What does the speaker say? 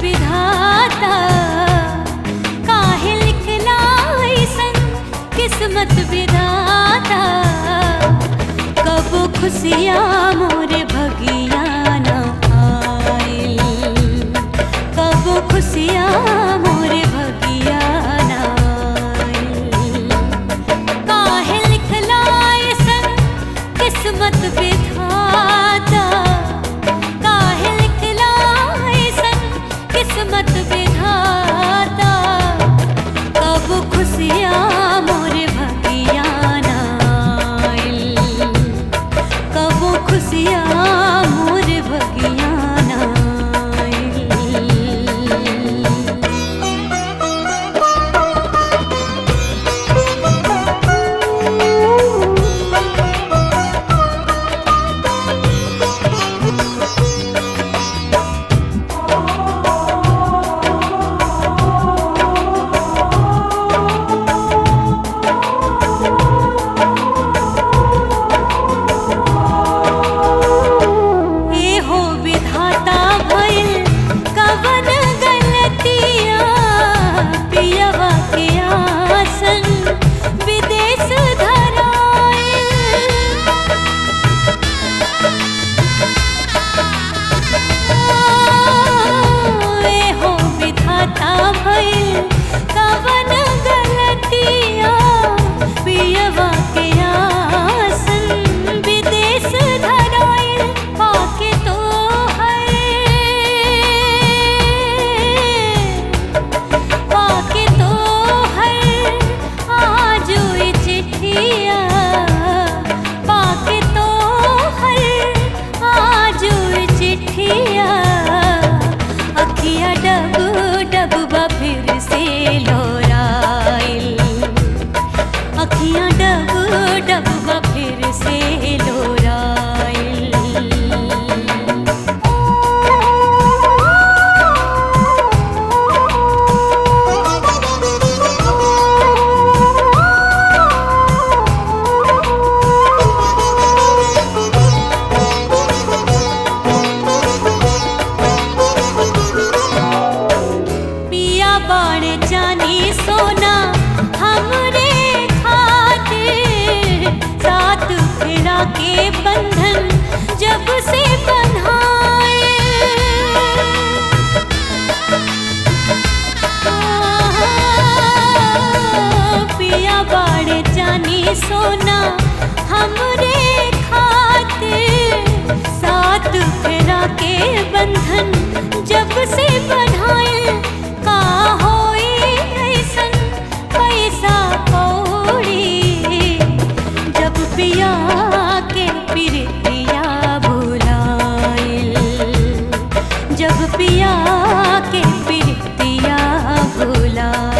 विधाता काहे लिखला ऐसन किस्मत विधाता। कबो खुशियाँ मोरे भगिया न आइल, कबो खुशियाँ मोरे भगिया न आइल। काहे लिखला ऐसन किस्मत विधाता, काहे लिखला ऐसन किस्मत विधाता। कबो खुशियाँ मोरे भगिया न आइल, कबो खुशियाँ मोरे भगिया न आइल। अखियाँ डब डब फिर से लोराइल। पिया बाड़े जानी सोना हमरे साथ फेरा के बंधन जब से बंधाए। पिया बाड़े जानी सोना हमरे खातिर, साथ फेरा के बंधन जब से बंधाए। का होई ऐसन पैसा कौड़ी जब पिया के प्रीतिया भुलाइल, जब पिया के प्रीतिया भुलाइल।